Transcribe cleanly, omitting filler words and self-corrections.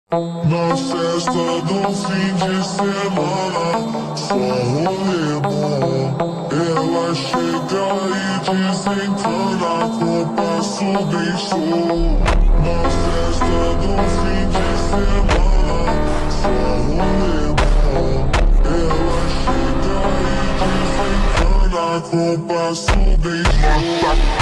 Na festa do fim de semana, só rolê bom. Ela chega e desencana com passo bem show. Na festa do fim de semana, só rolê bom. Ela chega e desencana com passo bem show.